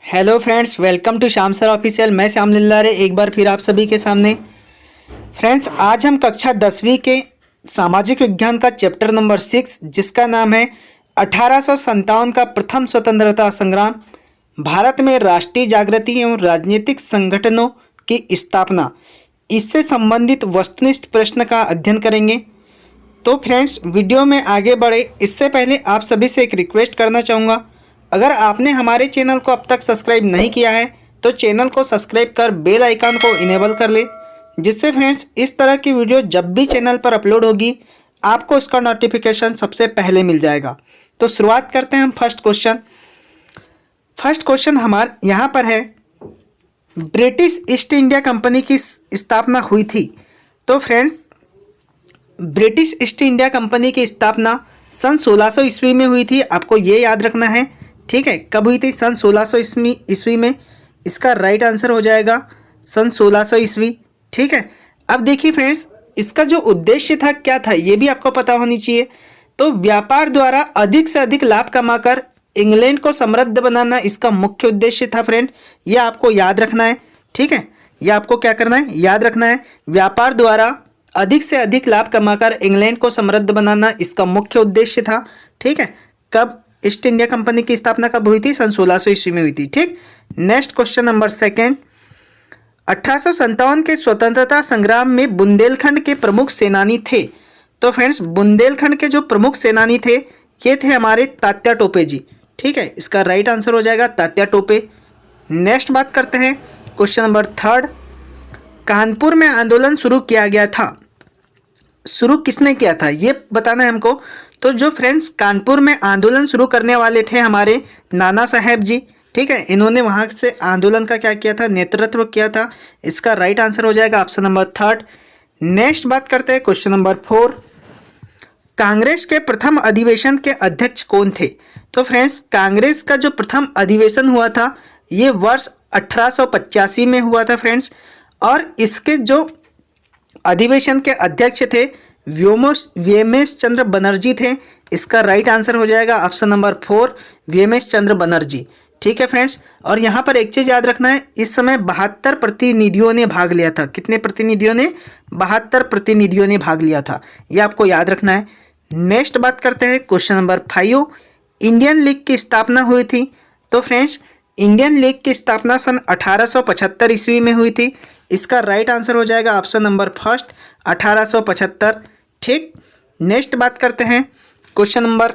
Hello friends, welcome to Shyam sir official. मैं श्याम लिल्लारे एक बार फिर आप सभी के सामने। फ्रेंड्स, आज हम कक्षा 10वीं के सामाजिक विज्ञान का चैप्टर नंबर 6 जिसका नाम है 1857 का प्रथम स्वतंत्रता संग्राम, भारत में राष्ट्रीय जागृति एवं राजनीतिक संगठनों की स्थापना, इससे संबंधित वस्तुनिष्ठ प्रश्न का अध्ययन करेंगे। तो फ्रेंड्स, वीडियो में आगे बढ़े इससे पहले आप सभी से एक रिक्वेस्ट करना चाहूँगा, अगर आपने हमारे चैनल को अब तक सब्सक्राइब नहीं किया है तो चैनल को सब्सक्राइब कर बेल आइकन को इनेबल कर ले, जिससे फ्रेंड्स इस तरह की वीडियो जब भी चैनल पर अपलोड होगी आपको उसका नोटिफिकेशन सबसे पहले मिल जाएगा। तो शुरुआत करते हैं हम फर्स्ट क्वेश्चन हमारे यहाँ पर है, ब्रिटिश ईस्ट इंडिया कंपनी की स्थापना हुई थी। तो friends, British east India company की स्थापना सन 1600 ईस्वी में हुई थी। आपको ये याद रखना है, ठीक है। कब हुई थी? सन 1600 ईस्वी में। इसका राइट आंसर हो जाएगा सन 1600 ईस्वी, ठीक है। अब देखिए फ्रेंड्स, इसका जो उद्देश्य था क्या था ये भी आपको पता होनी चाहिए। तो व्यापार द्वारा अधिक से अधिक लाभ कमाकर इंग्लैंड को समृद्ध बनाना इसका मुख्य उद्देश्य था फ्रेंड। ये आपको याद रखना है, ठीक है। ये आपको क्या करना है? याद रखना है। व्यापार द्वारा अधिक से अधिक लाभ कमाकर इंग्लैंड को समृद्ध बनाना इसका मुख्य उद्देश्य था, ठीक है। कब ईस्ट इंडिया कंपनी की स्थापना कब हुई थी? सन 1600 ईस्वी में हुई थी, ठीक। नेक्स्ट क्वेश्चन नंबर 2, 1857 के स्वतंत्रता संग्राम में बुंदेलखंड के प्रमुख सेनानी थे। तो फ्रेंड्स, बुंदेलखंड के जो प्रमुख सेनानी थे ये थे हमारे तात्या टोपे जी, ठीक है। इसका राइट आंसर हो जाएगा तात्या टोपे। नेक्स्ट बात करते हैं क्वेश्चन नंबर 3, कानपुर में आंदोलन शुरू किया गया था, शुरू किसने किया था ये बताना है हमको। तो जो फ्रेंड्स कानपुर में आंदोलन शुरू करने वाले थे हमारे नाना साहेब जी, ठीक है। इन्होंने वहाँ से आंदोलन का क्या किया था? नेतृत्व किया था। इसका राइट आंसर हो जाएगा ऑप्शन नंबर 3। नेक्स्ट बात करते हैं क्वेश्चन नंबर 4, कांग्रेस के प्रथम अधिवेशन के अध्यक्ष कौन थे? तो फ्रेंड्स, कांग्रेस का जो प्रथम अधिवेशन हुआ था ये वर्ष 1885 में हुआ था फ्रेंड्स, और इसके जो अधिवेशन के अध्यक्ष थे व्योमेश चंद्र बनर्जी थे। इसका राइट आंसर हो जाएगा ऑप्शन नंबर 4, व्योमेश चंद्र बनर्जी, ठीक है फ्रेंड्स। और यहाँ पर एक चीज़ याद रखना है, इस समय 72 प्रतिनिधियों ने भाग लिया था। कितने प्रतिनिधियों ने? 72 प्रतिनिधियों ने भाग लिया था, ये आपको याद रखना है। नेक्स्ट बात करते हैं क्वेश्चन नंबर 5, इंडियन लीग की स्थापना हुई थी। तो फ्रेंड्स, इंडियन लीग की स्थापना सन 1875 ईस्वी में हुई थी। इसका राइट आंसर हो जाएगा ऑप्शन नंबर 1, 1875, ठीक। नेक्स्ट बात करते हैं क्वेश्चन नंबर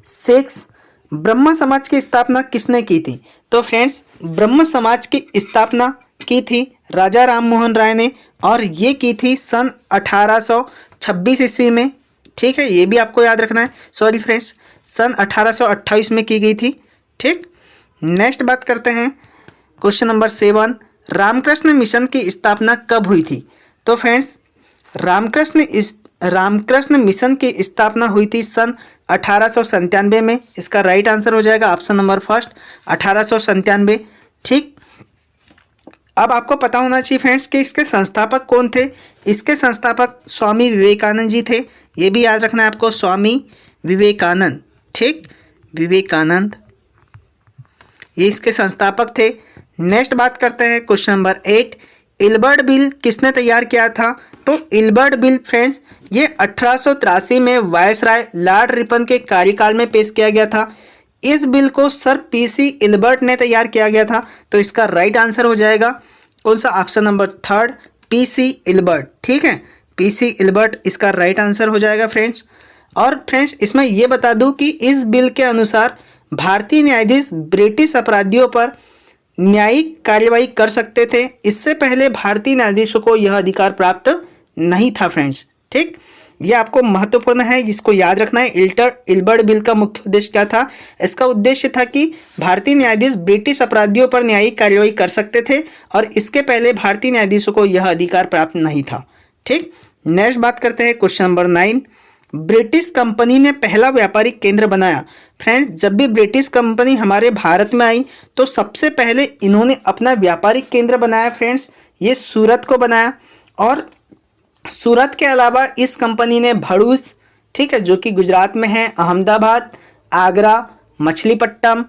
6, ब्रह्म समाज की स्थापना किसने की थी? तो फ्रेंड्स, ब्रह्म समाज की स्थापना की थी राजा राम मोहन राय ने, और ये की थी सन 1826 ईस्वी में, ठीक है। ये भी आपको याद रखना है। सॉरी फ्रेंड्स, सन 1828 में की गई थी, ठीक। नेक्स्ट बात करते हैं क्वेश्चन नंबर 7, रामकृष्ण मिशन की स्थापना कब हुई थी? तो फ्रेंड्स, रामकृष्ण मिशन की स्थापना हुई थी सन 1897 में। इसका राइट आंसर हो जाएगा ऑप्शन नंबर 1, 1897, ठीक। अब आपको पता होना चाहिए फ्रेंड्स कि इसके संस्थापक कौन थे। इसके संस्थापक स्वामी विवेकानंद जी थे। ये भी याद रखना है आपको, स्वामी विवेकानंद, ठीक, विवेकानंद, ये इसके संस्थापक थे। नेक्स्ट बात करते हैं क्वेश्चन नंबर 8, इल्बर्ट बिल किसने तैयार किया था? तो इल्बर्ट बिल फ्रेंड्स ये 1883 में वायसराय लॉर्ड रिपन के कार्यकाल में पेश किया गया था। इस बिल को सर पीसी इल्बर्ट ने तैयार किया गया था। तो इसका राइट आंसर हो जाएगा कौन सा? ऑप्शन नंबर 3, पीसी इल्बर्ट, ठीक है। पीसी इल्बर्ट इसका राइट आंसर हो जाएगा फ्रेंड्स। और फ्रेंड्स, इसमें यह बता दूं कि इस बिल के अनुसार भारतीय न्यायाधीश ब्रिटिश अपराधियों पर न्यायिक कार्यवाही कर सकते थे। इससे पहले भारतीय न्यायाधीशों को यह अधिकार प्राप्त नहीं था फ्रेंड्स, ठीक। यह आपको महत्वपूर्ण है, इसको याद रखना है। इल्बर्ट बिल का मुख्य उद्देश्य क्या था? इसका उद्देश्य था कि भारतीय न्यायाधीश ब्रिटिश अपराधियों पर न्यायिक कार्यवाही कर सकते थे, और इसके पहले भारतीय न्यायाधीशों को यह अधिकार प्राप्त नहीं था, ठीक। नेक्स्ट बात करते हैं क्वेश्चन नंबर 9, ब्रिटिश कंपनी ने पहला व्यापारिक केंद्र बनाया। फ्रेंड्स, जब भी ब्रिटिश कंपनी हमारे भारत में आई तो सबसे पहले इन्होंने अपना व्यापारिक केंद्र बनाया फ्रेंड्स, ये सूरत को बनाया। और सूरत के अलावा इस कंपनी ने भरूच, ठीक है, जो कि गुजरात में है, अहमदाबाद, आगरा, मछलीपट्टनम,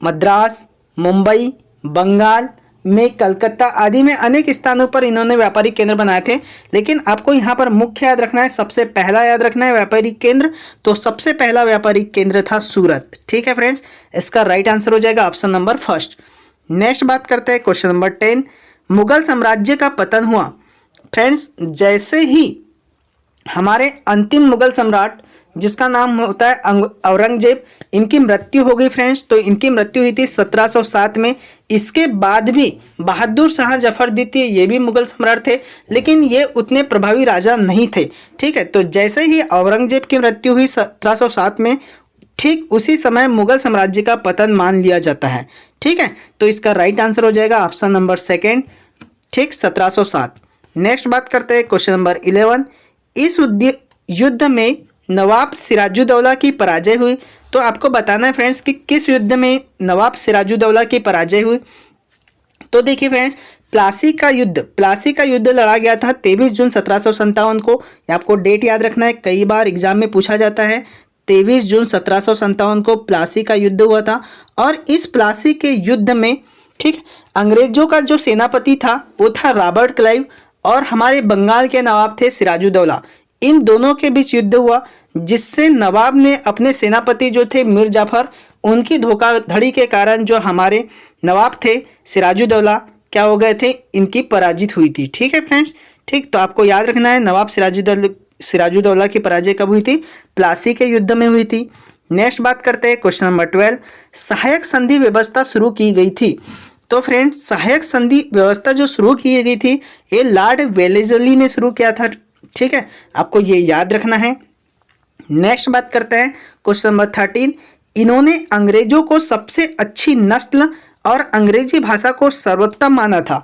मद्रास, मुंबई, बंगाल में, कलकत्ता आदि में अनेक स्थानों पर इन्होंने व्यापारिक केंद्र बनाए थे। लेकिन आपको यहाँ पर मुख्य याद रखना है, सबसे पहला याद रखना है व्यापारिक केंद्र, तो सबसे पहला व्यापारिक केंद्र था सूरत। ठीक है फ्रेंड्स, इसका राइट आंसर हो जाएगा ऑप्शन नंबर फर्स्ट। नेक्स्ट बात करते हैं क्वेश्चन नंबर 10, मुगल साम्राज्य का पतन हुआ। फ्रेंड्स, जैसे ही हमारे अंतिम मुगल सम्राट जिसका नाम होता है औरंगजेब, इनकी मृत्यु हो गई फ्रेंड्स, तो इनकी मृत्यु हुई थी 1707 में। इसके बाद भी बहादुर शाह जफर द्वितीय, ये भी मुगल सम्राट थे, लेकिन ये उतने प्रभावी राजा नहीं थे। ठीक है, तो जैसे ही औरंगजेब की मृत्यु हुई 1707 में, ठीक उसी समय मुगल साम्राज्य का पतन मान लिया जाता है। ठीक है, तो इसका राइट आंसर हो जाएगा ऑप्शन नंबर सेकेंड, ठीक 1707। नेक्स्ट बात करते हैं क्वेश्चन नंबर 11, इस युद्ध में नवाब सिराजुद्दौला की पराजय हुई। तो आपको बताना है फ्रेंड्स कि किस युद्ध में नवाब सिराजुद्दौला की पराजय हुई। तो देखिए फ्रेंड्स, प्लासी का युद्ध लड़ा गया था 23 जून 1757 को। आपको डेट याद रखना है, कई बार एग्जाम में पूछा जाता है। 23 जून 1757 को प्लासी का युद्ध हुआ था। और इस प्लासी के युद्ध में, ठीक, अंग्रेजों का जो सेनापति था वो था रॉबर्ट क्लाइव, और हमारे बंगाल के नवाब थे सिराजुद्दौला। इन दोनों के बीच युद्ध हुआ, जिससे नवाब ने अपने सेनापति जो थे मीर जाफर, उनकी धोखाधड़ी के कारण जो हमारे नवाब थे सिराजुद्दौला क्या हो गए थे, इनकी पराजित हुई थी। ठीक है फ्रेंड्स, ठीक, तो आपको याद रखना है नवाब सिराजुद्दौला की पराजय कब हुई थी, प्लासी के युद्ध में हुई थी। नेक्स्ट बात करते हैं क्वेश्चन नंबर 12, सहायक संधि व्यवस्था शुरू की गई थी। तो फ्रेंड्स, सहायक संधि व्यवस्था जो शुरू की गई थी, ये लॉर्ड वेलेस्ली ने शुरू किया था। ठीक है, आपको ये याद रखना है। नेक्स्ट बात करते हैं क्वेश्चन नंबर 13, इन्होंने अंग्रेजों को सबसे अच्छी नस्ल और अंग्रेजी भाषा को सर्वोत्तम माना था।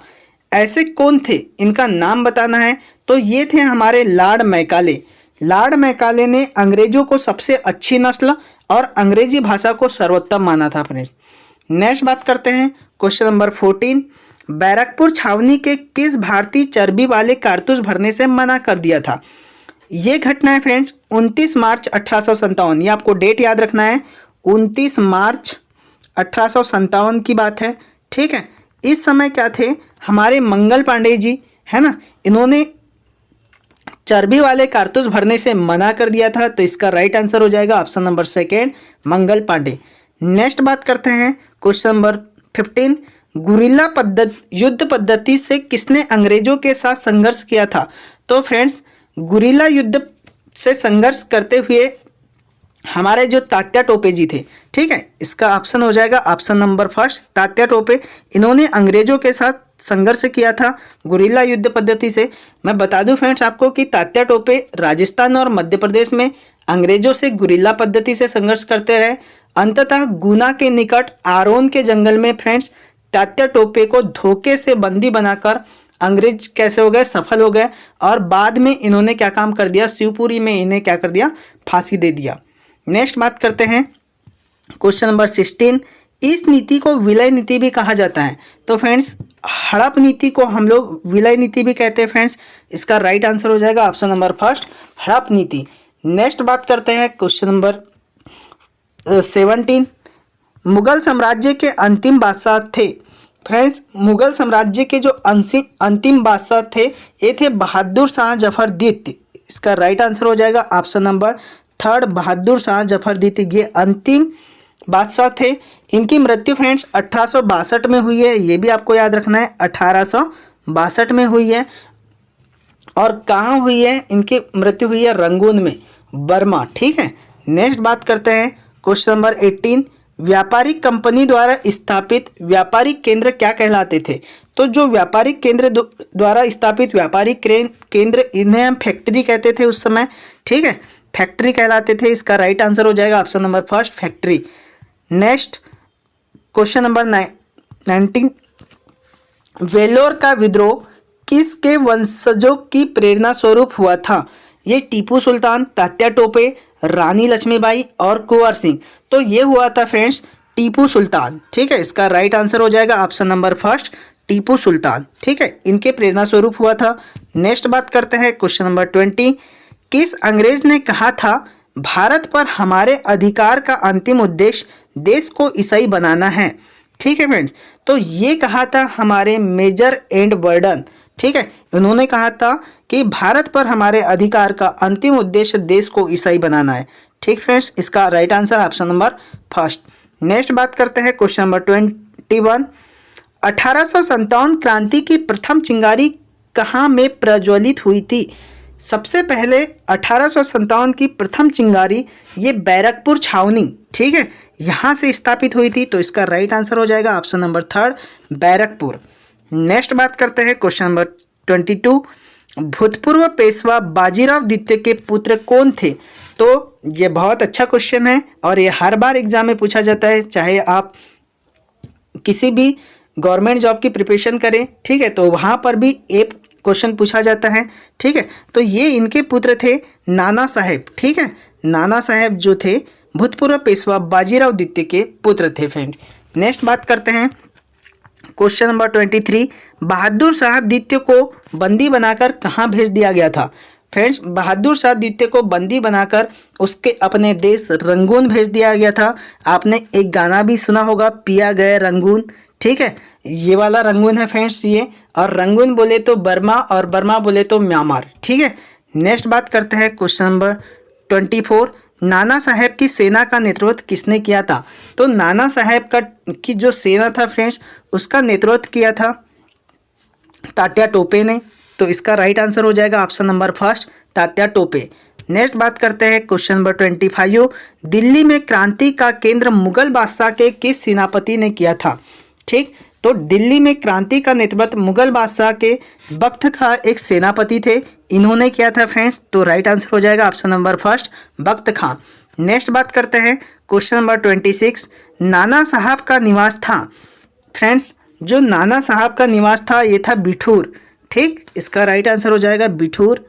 ऐसे कौन थे, इनका नाम बताना है। तो ये थे हमारे लॉर्ड मैकाले। लॉर्ड मैकाले ने अंग्रेजों को सबसे अच्छी नस्ल और अंग्रेजी भाषा को सर्वोत्तम माना था फ्रेंड्स। नेक्स्ट बात करते हैं क्वेश्चन नंबर 14, बैरकपुर छावनी के किस भारतीय चर्बी वाले कारतूस भरने से मना कर दिया था। ये घटना है फ्रेंड्स 29 मार्च 1857। ये आपको डेट याद रखना है, 29 मार्च 1857 की बात है। ठीक है, इस समय क्या थे, हमारे मंगल पांडे जी है ना, इन्होंने चर्बी वाले कारतूस भरने से मना कर दिया था। तो इसका राइट आंसर हो जाएगा option number second, Mangal Pandey. Next बात करते हैं क्वेश्चन नंबर 15, गुरिल्ला युद्ध पद्धति से किसने अंग्रेजों के साथ संघर्ष किया था। तो फ्रेंड्स, गुरिल्ला युद्ध से संघर्ष करते हुए हमारे जो तात्या टोपे जी थे। ठीक है, इसका ऑप्शन हो जाएगा option number first, Tatya Tope. इन्होंने अंग्रेजों के साथ संघर्ष किया था गुरिल्ला युद्ध पद्धति से। मैं बता दूं फ्रेंड्स आपको कि तात्या टोपे राजस्थान और मध्य प्रदेश में अंग्रेजों से गुरिल्ला पद्धति से संघर्ष करते रहे। अंततः गुना के निकट आरोन के जंगल में फ्रेंड्स तात्या टोपे को धोखे से बंदी बनाकर अंग्रेज कैसे हो गए, सफल हो गए। और बाद में इन्होंने क्या काम कर दिया, शिवपुरी में इन्हें क्या कर दिया, फांसी दे दिया। नेक्स्ट बात करते हैं क्वेश्चन नंबर 16, इस नीति को विलय नीति भी कहा जाता है। तो फ्रेंड्स, हड़प नीति को हम लोग विलय नीति भी कहते हैं फ्रेंड्स। इसका राइट आंसर हो जाएगा ऑप्शन नंबर फर्स्ट, हड़प नीति। नेक्स्ट बात करते हैं क्वेश्चन नंबर 17, मुगल साम्राज्य के अंतिम बादशाह थे। फ्रेंड्स, मुगल साम्राज्य के जो अंतिम बादशाह थे, ये थे बहादुर शाह जफर द्वितीय। इसका राइट आंसर हो जाएगा option number third, Bahadur Shah Zafar द्वितीय। ये अंतिम बादशाह थे। इनकी मृत्यु फ्रेंड्स 1862 में हुई है। ये भी आपको याद रखना है, 1862 में हुई है। और कहाँ हुई है, इनकी मृत्यु हुई है रंगून में, बर्मा। ठीक है, नेक्स्ट बात करते हैं क्वेश्चन नंबर 18, व्यापारिक कंपनी द्वारा स्थापित व्यापारिक केंद्र क्या कहलाते थे। तो जो व्यापारिक केंद्र द्वारा स्थापित व्यापारिक केंद्र, इन्हें हम फैक्ट्री कहते थे उस समय। ठीक है, फैक्ट्री कहलाते थे। इसका राइट आंसर हो जाएगा option number first, factory. Next question number 19, Vellore का विद्रोह किसके वंशजों की प्रेरणा स्वरूप हुआ था। ये टीपू सुल्तान, तात्या टोपे, रानी लक्ष्मीबाई और कुंवर सिंह। तो ये हुआ था फ्रेंड्स टीपू सुल्तान। ठीक है, इसका राइट आंसर हो जाएगा option number first, Tipu Sultan. ठीक है, इनके प्रेरणा स्वरूप हुआ था। नेक्स्ट बात करते हैं क्वेश्चन नंबर 20, किस अंग्रेज ने कहा था भारत पर हमारे अधिकार का अंतिम उद्देश्य देश को ईसाई बनाना है। ठीक है फ्रेंड्स। तो ये कहा था हमारे मेजर एंड वर्डन, ठीक है, उन्होंने कहा था कि भारत पर हमारे अधिकार का अंतिम उद्देश्य देश को ईसाई बनाना है। ठीक फ्रेंड्स, इसका right answer option number first. Next बात करते हैं क्वेश्चन नंबर 21। 1857 क्रांति की प्रथम चिंगारी कहाँ में प्रज्वलित हुई थी? सबसे पहले 1857 की प्रथम चिंगारी ये बैरकपुर छावनी, ठीक है, यहाँ से स्थापित हुई थी। तो इसका राइट आंसर हो जाएगा option number third, Barrackpore. Next बात करते हैं क्वेश्चन नंबर 22। भूतपूर्व पेशवा बाजीराव द्वितीय के पुत्र कौन थे? तो ये बहुत अच्छा क्वेश्चन है और ये हर बार एग्जाम में पूछा जाता है, चाहे आप किसी भी गवर्नमेंट जॉब की प्रिपरेशन करें, ठीक है, तो वहाँ पर भी एक क्वेश्चन पूछा जाता है, ठीक है। तो ये इनके पुत्र थे नाना साहेब, ठीक है, नाना साहेब जो थे भूतपूर्व पेशवा बाजीराव द्वितीय के पुत्र थे फ्रेंड। नेक्स्ट बात करते हैं क्वेश्चन नंबर 23। बहादुर शाह द्वितीय को बंदी बनाकर कहाँ भेज दिया गया था? फ्रेंड्स, बहादुर शाह द्वितीय को बंदी बनाकर उसके अपने देश रंगून भेज दिया गया था। आपने एक गाना भी सुना होगा, पिया गए रंगून, ठीक है, ये वाला रंगून है फ्रेंड्स ये, और रंगून बोले तो बर्मा और बर्मा बोले तो म्यांमार, ठीक है। नेक्स्ट बात करते हैं क्वेश्चन नंबर 24। नाना साहेब की सेना का नेतृत्व किसने किया था? तो नाना साहेब की जो सेना था फ्रेंड्स, उसका नेतृत्व किया था तात्या टोपे ने। तो इसका राइट आंसर हो जाएगा option number first, Tatya Tope. Next बात करते हैं क्वेश्चन नंबर 25। दिल्ली में क्रांति का केंद्र मुगल बादशाह के किस सेनापति ने किया था? ठीक, तो दिल्ली में क्रांति का नेतृत्व मुगल बादशाह के बख्त खां एक सेनापति थे, इन्होंने किया था फ्रेंड्स। तो राइट आंसर हो जाएगा ऑप्शन नंबर फर्स्ट, बख्त खां। नेक्स्ट बात करते हैं क्वेश्चन नंबर 26। नाना साहब का निवास था, फ्रेंड्स, जो नाना साहब का निवास था ये था बिठूर, ठीक, इसका राइट आंसर हो जाएगा बिठूर।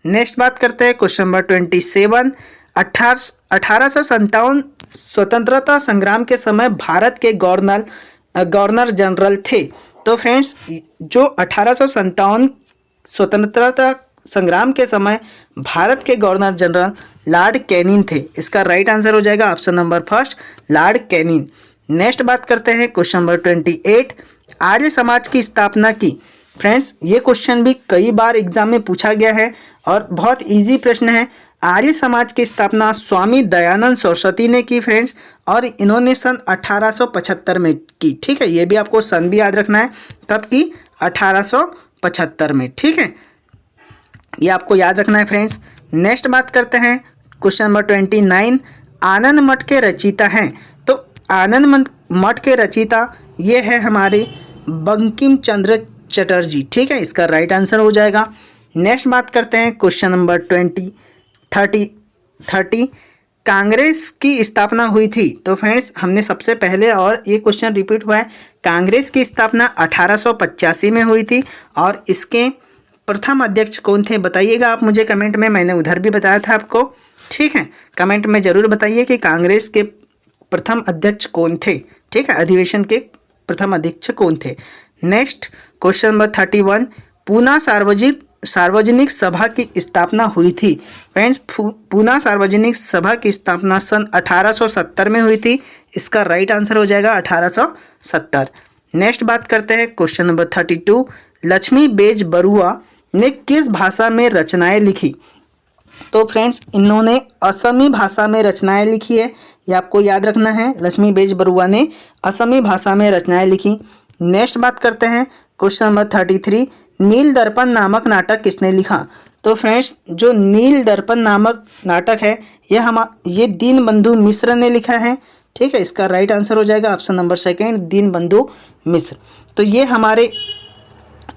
नेक्स्ट बात करते हैं क्वेश्चन नंबर 27। 1857 स्वतंत्रता संग्राम के समय भारत के गवर्नर जनरल थे। तो फ्रेंड्स, जो 1857 स्वतंत्रता संग्राम के समय भारत के गवर्नर जनरल लॉर्ड कैनिंग थे। इसका राइट आंसर हो जाएगा option number first, Lord Canning. Next बात करते हैं क्वेश्चन नंबर 28। आर्य समाज की स्थापना की, फ्रेंड्स, ये क्वेश्चन भी कई बार एग्जाम में पूछा गया है और बहुत इजी प्रश्न है। आर्य समाज की स्थापना स्वामी दयानंद सरस्वती ने की फ्रेंड्स, और इन्होंने सन 1875 में की, ठीक है, ये भी आपको सन भी याद रखना है, कब की? 1875 में, ठीक है, ये आपको याद रखना है फ्रेंड्स। नेक्स्ट बात करते हैं क्वेश्चन नंबर 29। आनंद मठ के रचयिता हैं, तो आनंद मठ के रचयिता ये है हमारे बंकिम चंद्र चटर्जी, ठीक है, इसका राइट आंसर हो जाएगा। नेक्स्ट बात करते हैं क्वेश्चन नंबर 30। कांग्रेस की स्थापना हुई थी, तो फ्रेंड्स हमने सबसे पहले, और ये क्वेश्चन रिपीट हुआ है, कांग्रेस की स्थापना 1885 में हुई थी, और इसके प्रथम अध्यक्ष कौन थे बताइएगा आप मुझे कमेंट में, मैंने उधर भी बताया था आपको, ठीक है, कमेंट में ज़रूर बताइए कि कांग्रेस के प्रथम अध्यक्ष कौन थे, ठीक है, अधिवेशन के प्रथम अध्यक्ष कौन थे। Next question number 31। पूना सार्वजनिक सभा की स्थापना हुई थी, फ्रेंड्स, पूना सार्वजनिक सभा की स्थापना सन 1870 में हुई थी, इसका राइट आंसर हो जाएगा 1870। नेक्स्ट बात करते हैं question number 32। Lakshmi Bezbaroa ने किस भाषा में रचनाएं लिखी? तो फ्रेंड्स, इन्होंने असमी भाषा में रचनाएं लिखी है, ये आपको याद रखना है, लक्ष्मी बेज बरुआ ने असमी भाषा में रचनाएं लिखी। नेक्स्ट बात करते हैं क्वेश्चन नंबर 33। नील दर्पण नामक नाटक किसने लिखा? तो फ्रेंड्स, जो नील दर्पण नामक नाटक है ये दीनबंधु मिश्र ने लिखा है, ठीक है, इसका राइट आंसर हो जाएगा ऑप्शन नंबर सेकेंड, दीनबंधु मिश्र। तो ये हमारे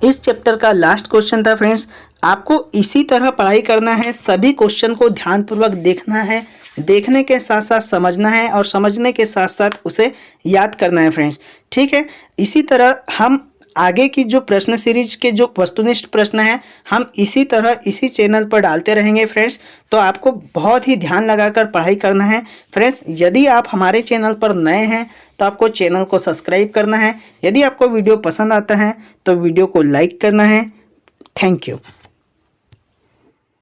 इस चैप्टर का लास्ट क्वेश्चन था फ्रेंड्स। आपको इसी तरह पढ़ाई करना है, सभी क्वेश्चन को ध्यानपूर्वक देखना है, देखने के साथ साथ समझना है, और समझने के साथ साथ उसे याद करना है फ्रेंड्स, ठीक है। इसी तरह हम आगे की जो प्रश्न सीरीज के जो वस्तुनिष्ठ प्रश्न हैं, हम इसी तरह इसी चैनल पर डालते रहेंगे फ्रेंड्स। तो आपको बहुत ही ध्यान लगाकर पढ़ाई करना है फ्रेंड्स। यदि आप हमारे चैनल पर नए हैं तो आपको चैनल को सब्सक्राइब करना है। यदि आपको वीडियो पसंद आता है तो वीडियो को लाइक करना है। Thank you.